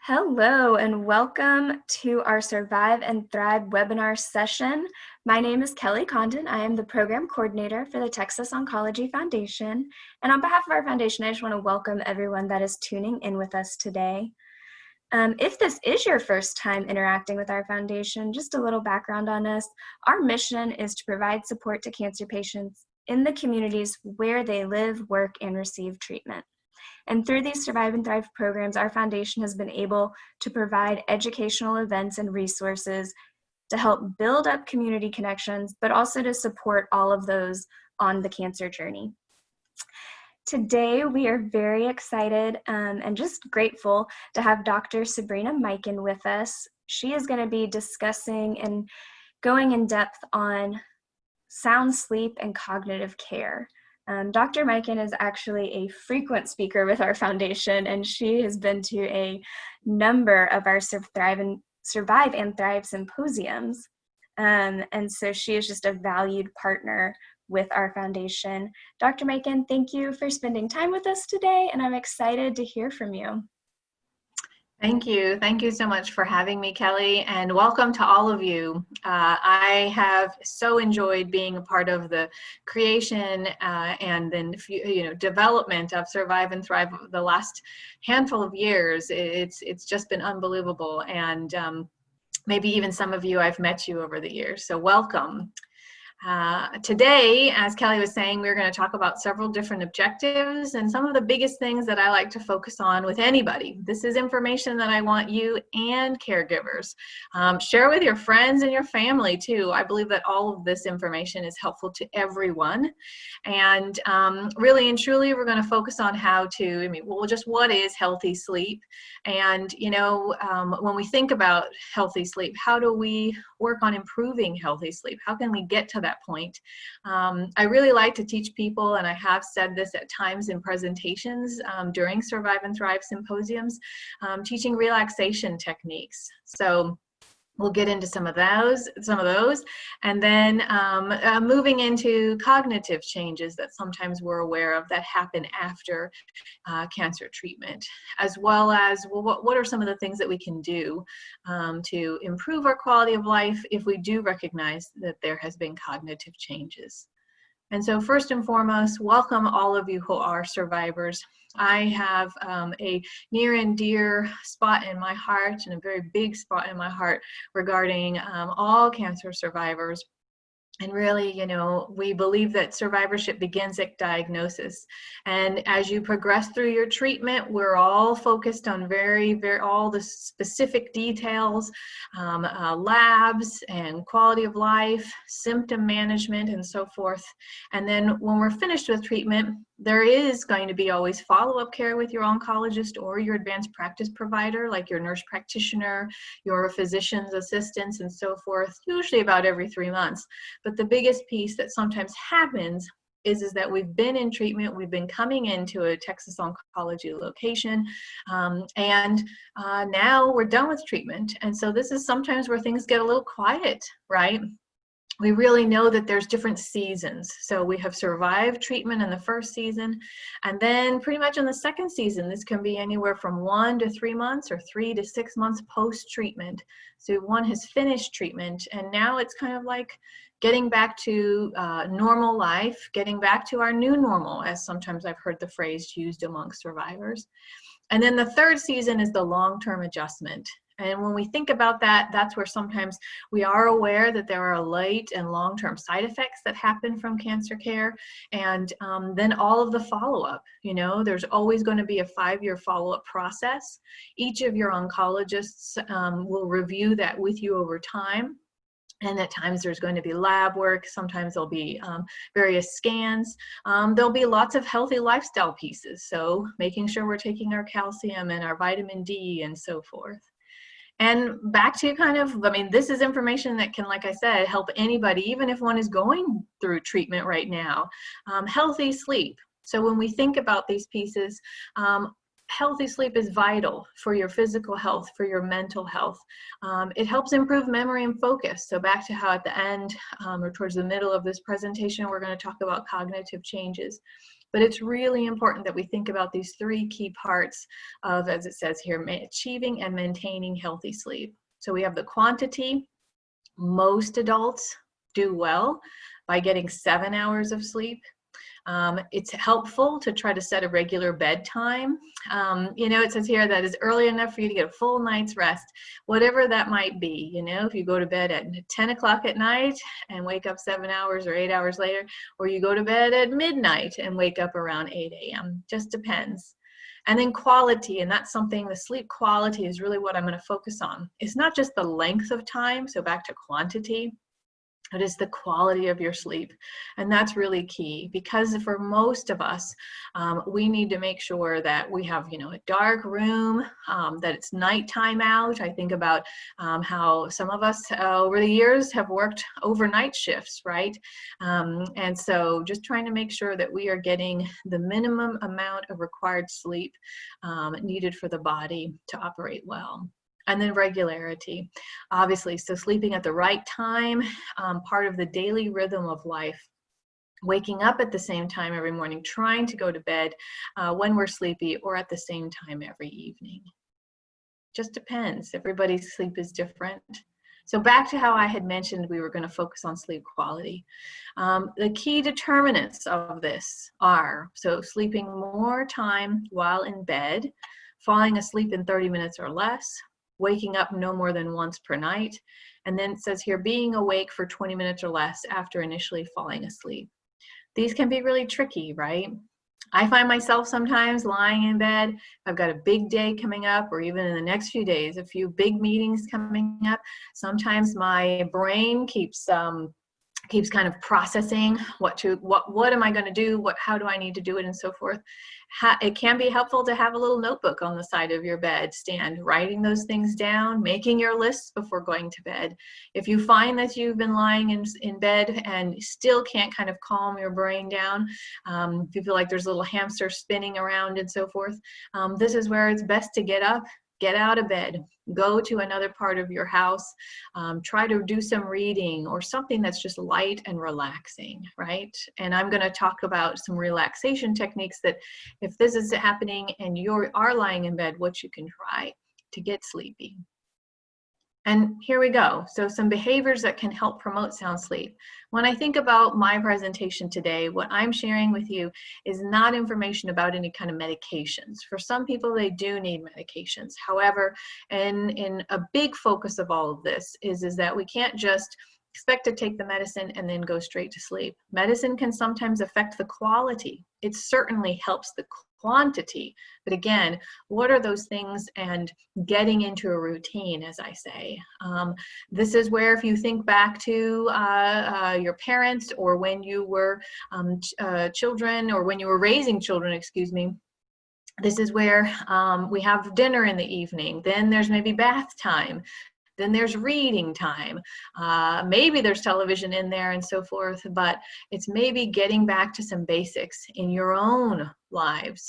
Hello and welcome to our Survive and Thrive webinar session. My name is Kelly Condon. I am the program coordinator for the Texas Oncology Foundation. And on behalf of our foundation, I just want to welcome everyone that is tuning in with us today. If this is your first time interacting with our foundation, just a little background on us. Our mission is to provide support to cancer patients in the communities where they live, work, and receive treatment. And through these Survive and Thrive programs, our foundation has been able to provide educational events and resources to help build up community connections, but also to support all of those on the cancer journey. Today, we are very excited and just grateful to have Dr. Sabrina Mikan with us. She is going to be discussing and going in depth on sound sleep and cognitive care. Dr. Mikan is actually a frequent speaker with our foundation, and she has been to a number of our Survive and Thrive symposiums. And so she is just a valued partner with our foundation. Dr. Mikan, thank you for spending time with us today, and I'm excited to hear from you. Thank you. Thank you so much for having me, Kelly, and welcome to all of you. I have so enjoyed being a part of the creation and then development of Survive and Thrive the last handful of years. It's just been unbelievable, and maybe even some of you, I've met you over the years, so welcome. Today, as Kelly was saying, we're going to talk about several different objectives and some of the biggest things that I like to focus on with anybody. This is information that I want you and caregivers share with your friends and your family too. I believe that all of this information is helpful to everyone. And really and truly, we're going to focus on how to, just what is healthy sleep? And, when we think about healthy sleep, how do we work on improving healthy sleep? How can we get to that point? I really like to teach people, and I have said this at times in presentations during Survive and Thrive symposiums, teaching relaxation techniques. So we'll get into some of those, and then moving into cognitive changes that sometimes we're aware of that happen after cancer treatment, as well as what are some of the things that we can do to improve our quality of life if we do recognize that there has been cognitive changes. And so first and foremost, welcome all of you who are survivors. I have a near and dear spot in my heart, and a very big spot in my heart regarding all cancer survivors. And really, we believe that survivorship begins at diagnosis. And as you progress through your treatment, we're all focused on all the specific details, labs and quality of life, symptom management, and so forth. And then when we're finished with treatment, there is going to be always follow-up care with your oncologist or your advanced practice provider, like your nurse practitioner, your physician's assistants, and so forth, usually about every 3 months. But the biggest piece that sometimes happens is that we've been in treatment, we've been coming into a Texas Oncology location, and now we're done with treatment. And so this is sometimes where things get a little quiet, right? We really know that there's different seasons. So we have survived treatment in the first season, and then pretty much in the second season, this can be anywhere from 1 to 3 months or 3 to 6 months post-treatment. So one has finished treatment, and now it's kind of like getting back to normal life, getting back to our new normal, as sometimes I've heard the phrase used among survivors. And then the third season is the long-term adjustment. And when we think about that, that's where sometimes we are aware that there are late and long-term side effects that happen from cancer care. And then all of the follow-up, there's always going to be a 5-year follow-up process. Each of your oncologists will review that with you over time. And at times there's going to be lab work. Sometimes there'll be various scans. There'll be lots of healthy lifestyle pieces. So making sure we're taking our calcium and our vitamin D and so forth. And back to this is information that can, like I said, help anybody, even if one is going through treatment right now. Healthy sleep. So when we think about these pieces, healthy sleep is vital for your physical health, for your mental health. It helps improve memory and focus. So back to how at the end or towards the middle of this presentation, we're going to talk about cognitive changes. But it's really important that we think about these three key parts of, as it says here, achieving and maintaining healthy sleep. So we have the quantity. Most adults do well by getting 7 hours of sleep. It's helpful to try to set a regular bedtime. It says here that is early enough for you to get a full night's rest, whatever that might be. If you go to bed at 10 o'clock at night and wake up 7 hours or 8 hours later, or you go to bed at midnight and wake up around 8 a.m. Just depends. And then quality, and that's something, the sleep quality is really what I'm going to focus on. It's not just the length of time, so back to quantity, it is the quality of your sleep. And that's really key, because for most of us, we need to make sure that we have, a dark room, that it's nighttime out. I think about how some of us over the years have worked overnight shifts, right? And so just trying to make sure that we are getting the minimum amount of required sleep needed for the body to operate well. And then regularity, obviously. So sleeping at the right time, part of the daily rhythm of life. Waking up at the same time every morning, trying to go to bed when we're sleepy, or at the same time every evening. Just depends. Everybody's sleep is different. So back to how I had mentioned we were going to focus on sleep quality. The key determinants of this are, so sleeping more time while in bed, falling asleep in 30 minutes or less, waking up no more than once per night, and then it says here, being awake for 20 minutes or less after initially falling asleep. These can be really tricky, right? I find myself sometimes lying in bed. I've got a big day coming up, or even in the next few days, a few big meetings coming up. Sometimes my brain keeps kind of processing what am I going to do, how do I need to do it, and so forth. It can be helpful to have a little notebook on the side of your bed stand, writing those things down, making your lists before going to bed. If you find that you've been lying in bed and still can't kind of calm your brain down, if you feel like there's a little hamster spinning around and so forth, this is where it's best to get up, get out of bed, go to another part of your house, try to do some reading or something that's just light and relaxing, right? And I'm going to talk about some relaxation techniques that if this is happening and you are lying in bed, what you can try to get sleepy. And here we go. So some behaviors that can help promote sound sleep. When I think about my presentation today, what I'm sharing with you is not information about any kind of medications. For some people, they do need medications. However, in a big focus of all of this is that we can't just expect to take the medicine and then go straight to sleep. Medicine can sometimes affect the quality. It certainly helps the quantity. But again, what are those things, and getting into a routine, as I say. This is where, if you think back to your parents, or when you were children, or when you were raising children, excuse me, this is where we have dinner in the evening. Then there's maybe bath time. Then there's reading time. Maybe there's television in there and so forth, but it's maybe getting back to some basics in your own lives.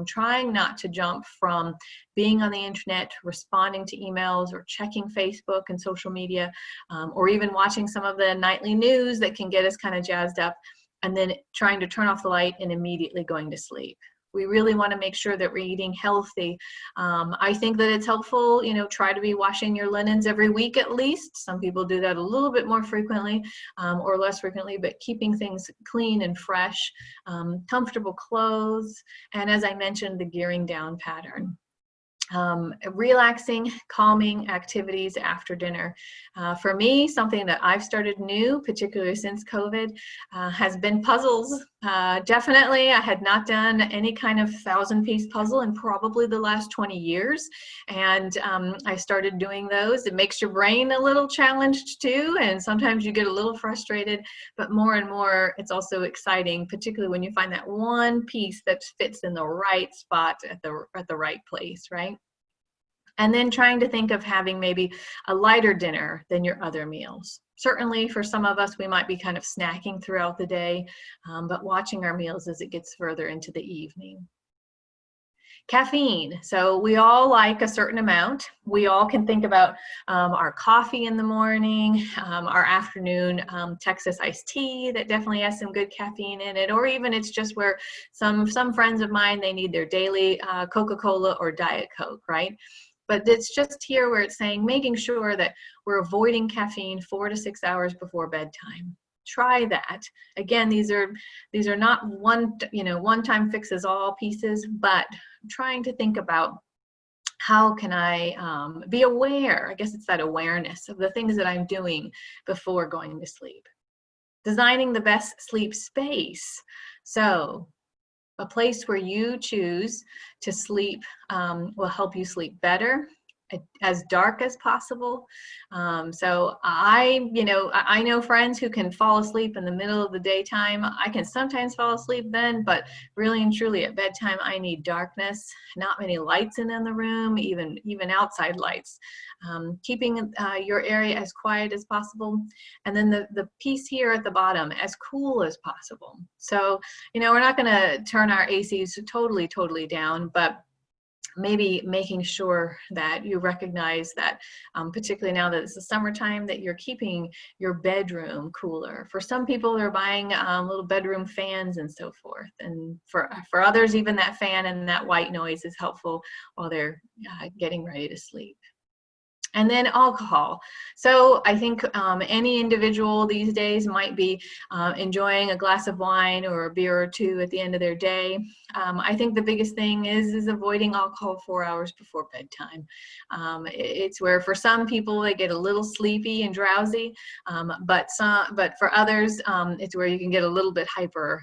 Trying not to jump from being on the internet, responding to emails, or checking Facebook and social media, or even watching some of the nightly news that can get us kind of jazzed up, and then trying to turn off the light and immediately going to sleep. We really want to make sure that we're eating healthy. I think that it's helpful, try to be washing your linens every week at least. Some people do that a little bit more frequently or less frequently, but keeping things clean and fresh, comfortable clothes, and as I mentioned, the gearing down pattern. Relaxing, calming activities after dinner. For me, something that I've started new, particularly since COVID, has been puzzles. Definitely, I had not done any kind of 1,000-piece puzzle in probably the last 20 years. And I started doing those. It makes your brain a little challenged too. And sometimes you get a little frustrated, but more and more, it's also exciting, particularly when you find that one piece that fits in the right spot at the right place, right? And then trying to think of having maybe a lighter dinner than your other meals. Certainly for some of us, we might be kind of snacking throughout the day, but watching our meals as it gets further into the evening. Caffeine. So we all like a certain amount. We all can think about our coffee in the morning, our afternoon Texas iced tea that definitely has some good caffeine in it, or even it's just where some friends of mine, they need their daily Coca-Cola or Diet Coke, right? But it's just here where it's saying making sure that we're avoiding caffeine 4 to 6 hours before bedtime. Try that. Again, these are not one-time fixes all pieces, but trying to think about how can I be aware. I guess it's that awareness of the things that I'm doing before going to sleep. Designing the best sleep space. So a place where you choose to sleep will help you sleep better, as dark as possible. So I know friends who can fall asleep in the middle of the daytime. I can sometimes fall asleep then, but really and truly at bedtime, I need darkness, not many lights in the room, even outside lights. Keeping your area as quiet as possible. And then the piece here at the bottom, as cool as possible. So, we're not gonna turn our ACs totally down, but maybe making sure that you recognize that, particularly now that it's the summertime, that you're keeping your bedroom cooler. For some people, they're buying little bedroom fans and so forth. And for others, even that fan and that white noise is helpful while they're getting ready to sleep. And then alcohol. So I think any individual these days might be enjoying a glass of wine or a beer or two at the end of their day. I think the biggest thing is avoiding alcohol 4 hours before bedtime. It's where for some people they get a little sleepy and drowsy, but for others it's where you can get a little bit hyper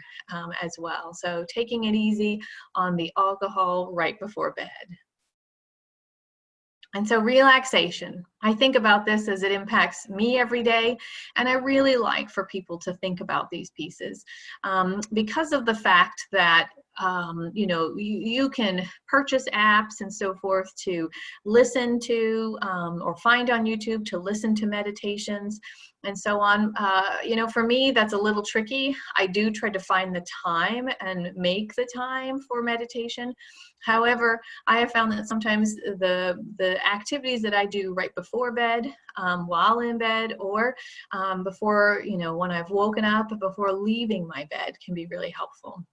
as well. So taking it easy on the alcohol right before bed. And so relaxation, I think about this as it impacts me every day, and I really like for people to think about these pieces because of the fact that you can purchase apps and so forth to listen to or find on YouTube to listen to meditations and so on. For me, that's a little tricky. I do try to find the time and make the time for meditation. However, I have found that sometimes the activities that I do right before bed, while in bed, or before, when I've woken up, before leaving my bed can be really helpful.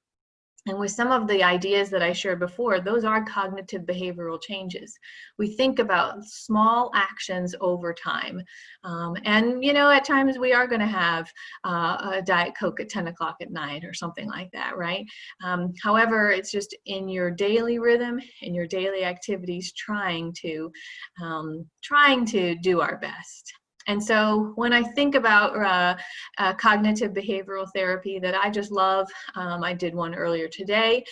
And with some of the ideas that I shared before, those are cognitive behavioral changes. We think about small actions over time. And, at times we are going to have a Diet Coke at 10 o'clock at night or something like that, right? However, it's just in your daily rhythm, in your daily activities, trying to do our best. And so when I think about cognitive behavioral therapy that I just love, I did one earlier today,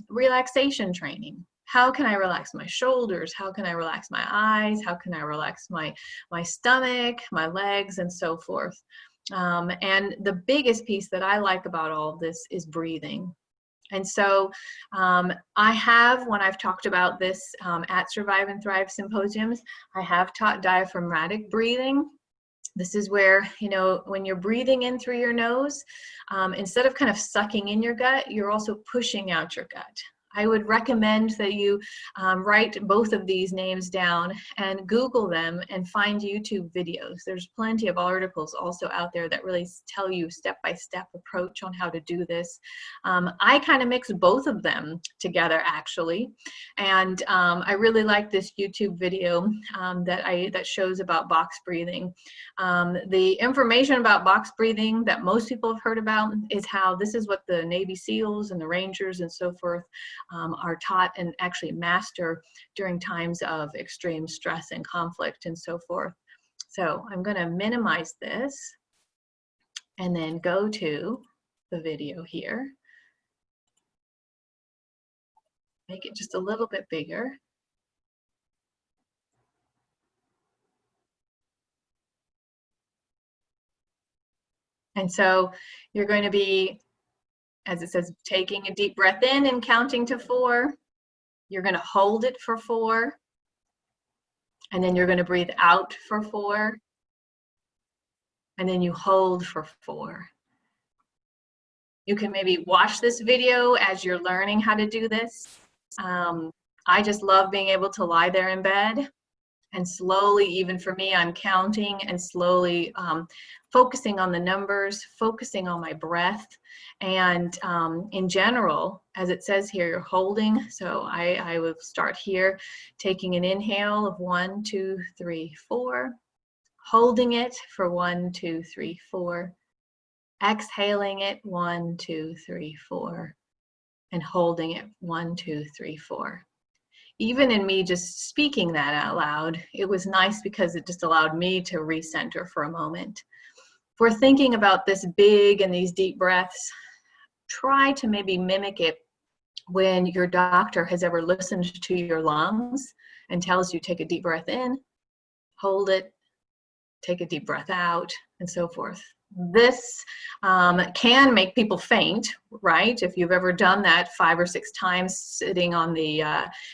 relaxation training. How can I relax my shoulders? How can I relax my eyes? How can I relax my stomach, my legs, and so forth? And the biggest piece that I like about all of this is breathing. And so I have, when I've talked about this at Survive and Thrive symposiums, I have taught diaphragmatic breathing. This is where, when you're breathing in through your nose, instead of kind of sucking in your gut, you're also pushing out your gut. I would recommend that you write both of these names down and Google them and find YouTube videos. There's plenty of articles also out there that really tell you step-by-step approach on how to do this. I kind of mix both of them together, actually. And I really like this YouTube video that shows about box breathing. The information about box breathing that most people have heard about is how this is what the Navy SEALs and the Rangers and so forth are taught and actually master during times of extreme stress and conflict and so forth. So I'm going to minimize this and then go to the video here. Make it just a little bit bigger. And so you're going to be, as it says, taking a deep breath in and counting to 4. You're going to hold it for 4. And then you're going to breathe out for 4. And then you hold for 4. You can maybe watch this video as you're learning how to do this. I just love being able to lie there in bed and slowly, even for me, I'm counting and slowly focusing on the numbers, focusing on my breath. And in general, as it says here, you're holding. So I will start here, taking an inhale of 1, 2, 3, 4, holding it for 1, 2, 3, 4, exhaling it 1, 2, 3, 4, and holding it 1, 2, 3, 4. Even in me just speaking that out loud, it was nice because it just allowed me to recenter for a moment. If we're thinking about this big and these deep breaths, try to maybe mimic it when your doctor has ever listened to your lungs and tells you take a deep breath in, hold it, take a deep breath out, and so forth. This can make people faint, right? If you've ever done that 5 or 6 times sitting on the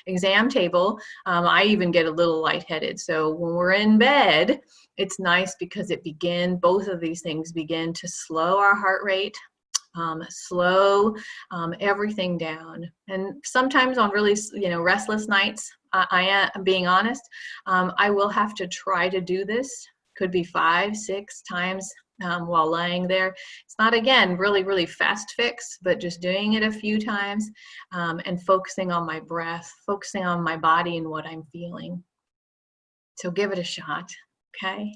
exam table, I even get a little lightheaded. So when we're in bed, it's nice because both of these things begin to slow our heart rate, slow everything down. And sometimes on really, restless nights, I am being honest, I will have to try to do this. Could be 5, 6 times while lying there. It's not, again, really, really fast fix, but just doing it a few times and focusing on my breath, focusing on my body and what I'm feeling. So give it a shot, okay?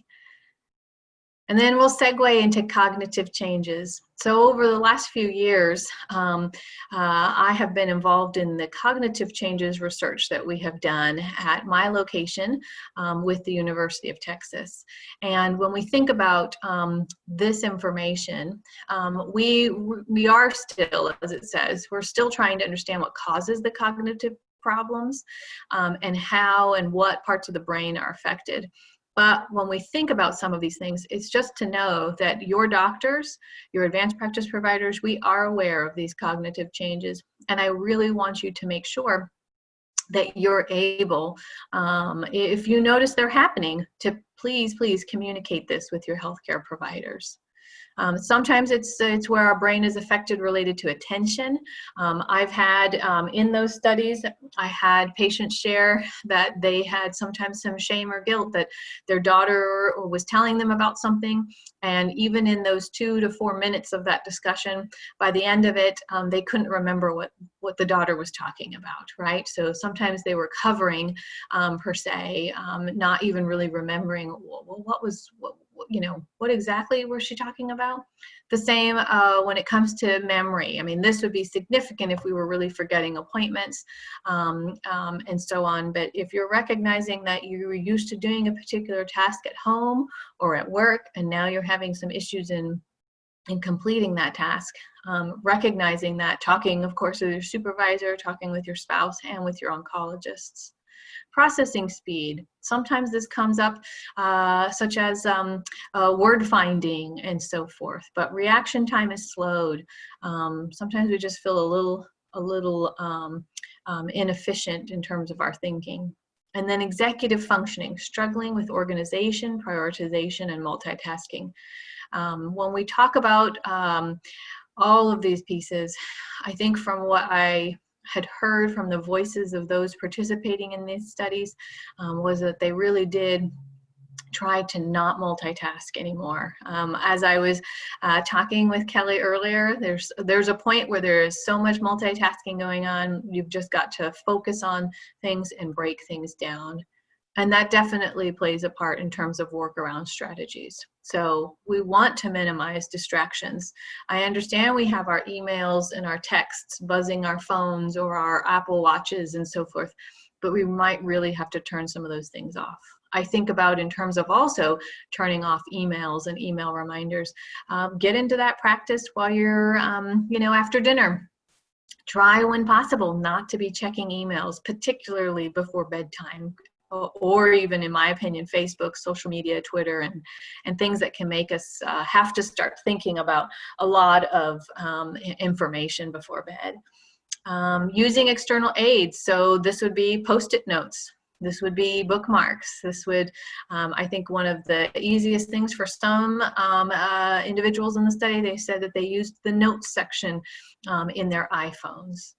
And then we'll segue into cognitive changes. So over the last few years, I have been involved in the cognitive changes research that we have done at my location with the University of Texas. And when we think about this information, we are still, as it says, we're still trying to understand what causes the cognitive problems and how and what parts of the brain are affected. But when we think about some of these things, it's just to know that your doctors, your advanced practice providers, we are aware of these cognitive changes. And I really want you to make sure that you're able, if you notice they're happening, to please communicate this with your healthcare providers. Sometimes it's where our brain is affected related to attention. I've had, in those studies, I had patients share that they had sometimes some shame or guilt that their daughter was telling them about something. And even in those 2 to 4 minutes of that discussion, by the end of it, they couldn't remember what the daughter was talking about, right? So sometimes they were covering, per se, not even really remembering what exactly was she talking about? The same when it comes to memory. I mean, this would be significant if we were really forgetting appointments and so on. But if you're recognizing that you were used to doing a particular task at home or at work, and now you're having some issues in completing that task, recognizing that, talking, of course, with your supervisor, talking with your spouse, and with your oncologists. Processing speed. Sometimes this comes up such as word finding and so forth, but reaction time is slowed. Sometimes we just feel a little inefficient in terms of our thinking. And then executive functioning, struggling with organization, prioritization, and multitasking. When we talk about all of these pieces, I think from what I had heard from the voices of those participating in these studies was that they really did try to not multitask anymore. As I was talking with Kelly earlier, there's a point where there is so much multitasking going on, you've just got to focus on things and break things down. And that definitely plays a part in terms of workaround strategies. So we want to minimize distractions. I understand we have our emails and our texts buzzing our phones or our Apple Watches and so forth, but we might really have to turn some of those things off. I think about in terms of also turning off emails and email reminders. Get into that practice while you're, after dinner. Try when possible not to be checking emails, particularly before bedtime, or even, in my opinion, Facebook, social media, Twitter, and things that can make us have to start thinking about a lot of information before bed. Using external aids. So this would be Post-it notes. This would be bookmarks. This would, I think, one of the easiest things for some individuals in the study, they said that they used the notes section in their iPhones.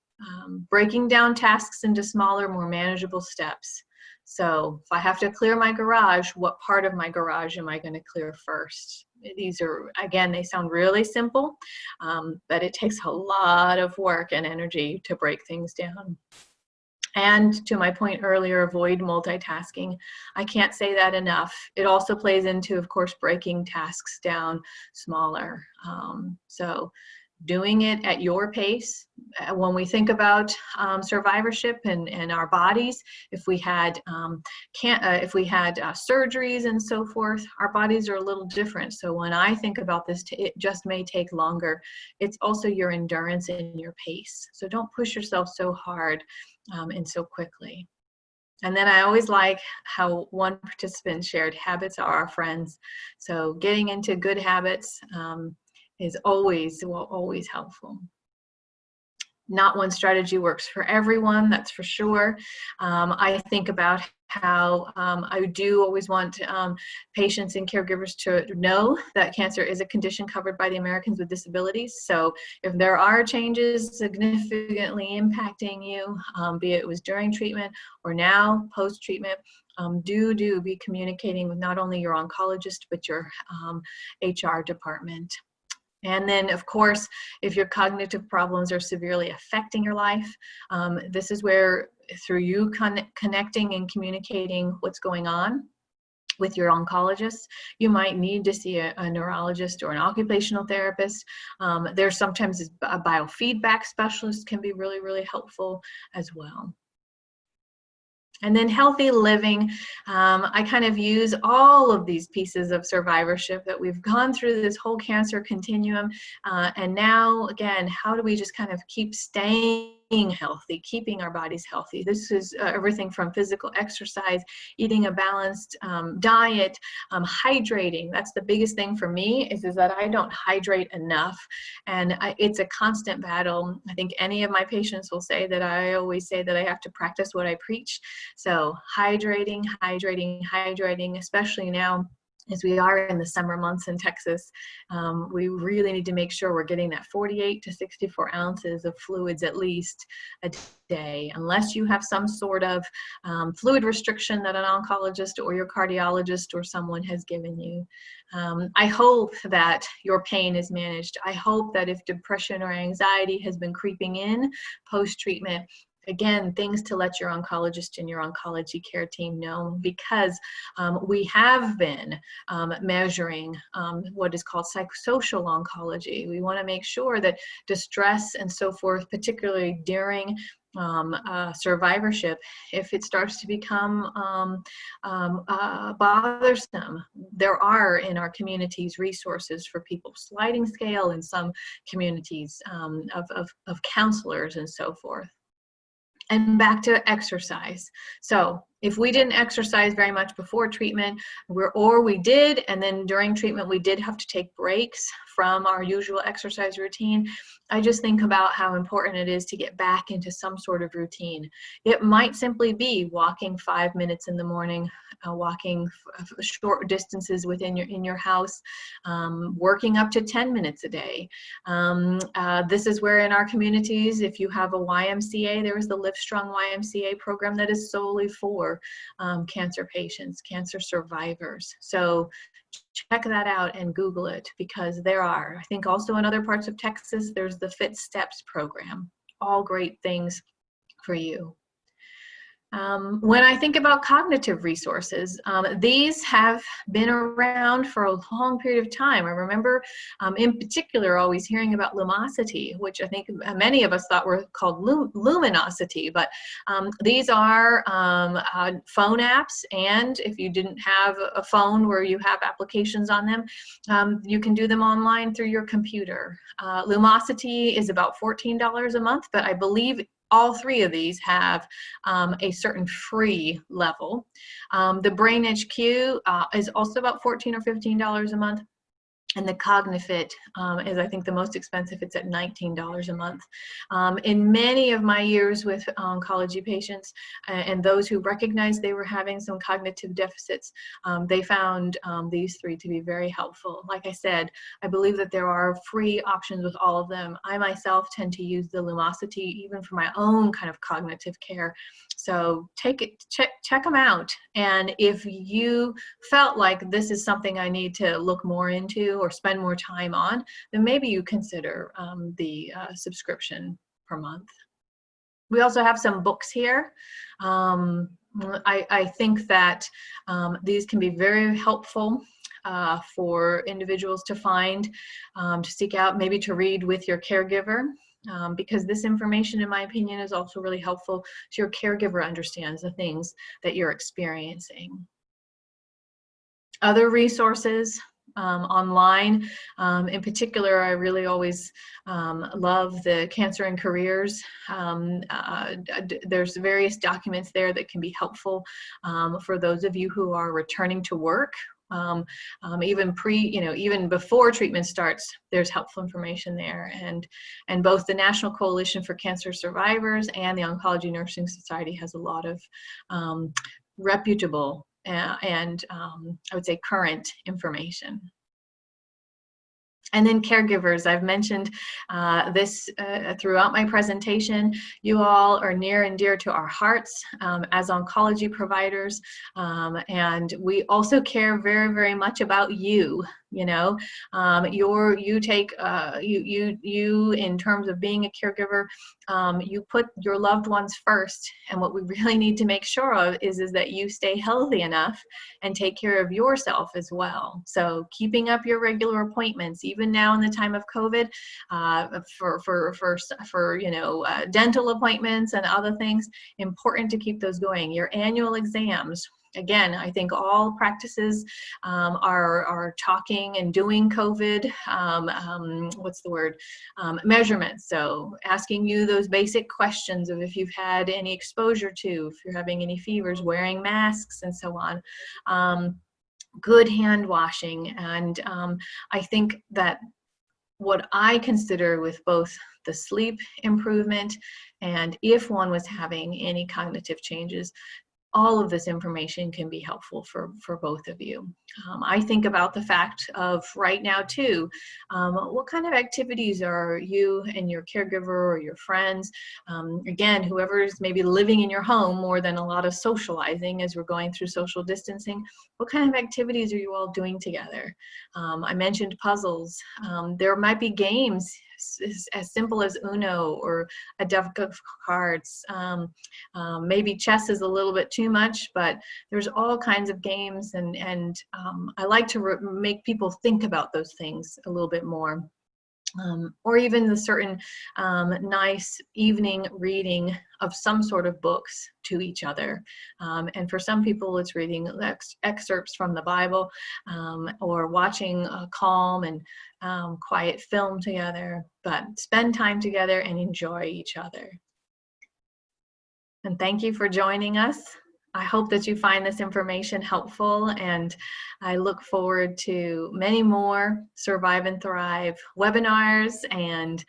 breaking down tasks into smaller, more manageable steps. So if I have to clear my garage, what part of my garage am I going to clear first? These are, again, they sound really simple, but it takes a lot of work and energy to break things down. And to my point earlier, avoid multitasking. I can't say that enough. It also plays into, of course, breaking tasks down smaller. So doing it at your pace. When we think about survivorship and our bodies, if we had surgeries and so forth, our bodies are a little different. So when I think about this, it just may take longer. It's also your endurance and your pace. So don't push yourself so hard and so quickly. And then I always like how one participant shared, habits are our friends. So getting into good habits is always helpful. Not one strategy works for everyone, that's for sure. I think about how I do always want patients and caregivers to know that cancer is a condition covered by the Americans with Disabilities. So if there are changes significantly impacting you, be it was during treatment or now post-treatment, do be communicating with not only your oncologist, but your HR department. And then, of course, if your cognitive problems are severely affecting your life, this is where, through you connecting and communicating what's going on with your oncologist, you might need to see a neurologist or an occupational therapist. There's sometimes a biofeedback specialist can be really, really helpful as well. And then healthy living, I kind of use all of these pieces of survivorship that we've gone through this whole cancer continuum. And now, again, how do we just kind of keep staying healthy, keeping our bodies healthy? This is everything from physical exercise, eating a balanced diet, hydrating. That's the biggest thing for me is that I don't hydrate enough. And it's a constant battle. I think any of my patients will say that I always say that I have to practice what I preach. So hydrating, especially now as we are in the summer months in Texas, we really need to make sure we're getting that 48 to 64 ounces of fluids at least a day, unless you have some sort of fluid restriction that an oncologist or your cardiologist or someone has given you. I hope that your pain is managed. I hope that if depression or anxiety has been creeping in post-treatment, again, things to let your oncologist and your oncology care team know, because we have been measuring what is called psychosocial oncology. We want to make sure that distress and so forth, particularly during survivorship, if it starts to become bothersome, there are in our communities resources for people, sliding scale in some communities of counselors and so forth. And back to exercise. So if we didn't exercise very much before treatment, or we did, and then during treatment we did have to take breaks from our usual exercise routine, I just think about how important it is to get back into some sort of routine. It might simply be walking 5 minutes in the morning, walking short distances within your house, working up to 10 minutes a day. This is where in our communities, if you have a YMCA, there is the Live Strong YMCA program that is solely for cancer patients, cancer survivors. So check that out and Google it, because there are, I think also in other parts of Texas, there's the Fit Steps program. All great things for you. When I think about cognitive resources, these have been around for a long period of time. I remember in particular always hearing about Lumosity, which I think many of us thought were called Luminosity, but these are phone apps, and if you didn't have a phone where you have applications on them, you can do them online through your computer. Lumosity is about $14 a month, but I believe all three of these have a certain free level. The Brain HQ is also about $14 or $15 a month. And the CogniFit is, I think, the most expensive. It's at $19 a month. In many of my years with oncology patients and those who recognized they were having some cognitive deficits, they found these three to be very helpful. Like I said, I believe that there are free options with all of them. I myself tend to use the Lumosity even for my own kind of cognitive care. So check them out. And if you felt like this is something I need to look more into or spend more time on, then maybe you consider the subscription per month. We also have some books here. I think that these can be very helpful for individuals to find, to seek out, maybe to read with your caregiver. Because this information, in my opinion, is also really helpful so your caregiver understands the things that you're experiencing. Other resources online, in particular, I really always love the Cancer and Careers. There's various documents there that can be helpful for those of you who are returning to work. Even before treatment starts, there's helpful information there. And both the National Coalition for Cancer Survivors and the Oncology Nursing Society has a lot of reputable and I would say current information. And then caregivers, I've mentioned this throughout my presentation. You all are near and dear to our hearts as oncology providers, and we also care very, very much about you. You know, you in terms of being a caregiver, you put your loved ones first, and what we really need to make sure of is that you stay healthy enough and take care of yourself as well. So keeping up your regular appointments, even now in the time of COVID, for dental appointments and other things, important to keep those going. Your annual exams. Again, I think all practices are talking and doing COVID, measurements. So asking you those basic questions of if you've had any exposure to, if you're having any fevers, wearing masks and so on. Good hand washing. And I think that what I consider with both the sleep improvement and if one was having any cognitive changes, all of this information can be helpful for both of you. I think about the fact of right now too, what kind of activities are you and your caregiver or your friends, again, whoever's maybe living in your home more than a lot of socializing as we're going through social distancing, what kind of activities are you all doing together? I mentioned puzzles. There might be games as simple as Uno or a deck of cards. Maybe chess is a little bit too much, but there's all kinds of games, and I like to make people think about those things a little bit more. Or even the certain nice evening reading of some sort of books to each other. And for some people, it's reading excerpts from the Bible or watching a calm and quiet film together, but spend time together and enjoy each other. And thank you for joining us. I hope that you find this information helpful, and I look forward to many more Survive and Thrive webinars and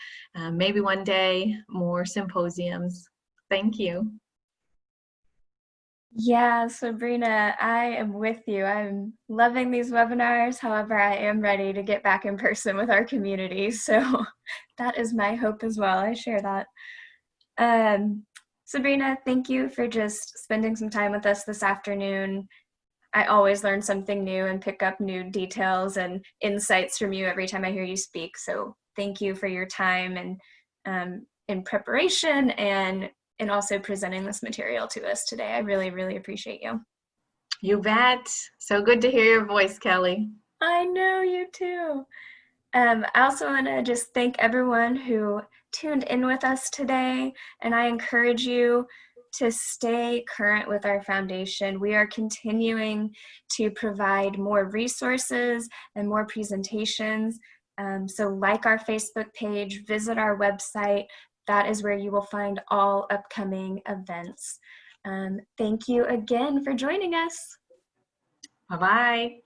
maybe one day more symposiums. Thank you. Yeah, Sabrina, I am with you. I'm loving these webinars. However, I am ready to get back in person with our community. So that is my hope as well. I share that. Sabrina, thank you for just spending some time with us this afternoon. I always learn something new and pick up new details and insights from you every time I hear you speak. So thank you for your time and in preparation and also presenting this material to us today. I really, really appreciate you. You bet. So good to hear your voice, Kelly. I know, you too. I also want to just thank everyone who tuned in with us today, and I encourage you to stay current with our foundation. We are continuing to provide more resources and more presentations. So like our Facebook page, visit our website. That is where you will find all upcoming events. Thank you again for joining us. Bye-bye.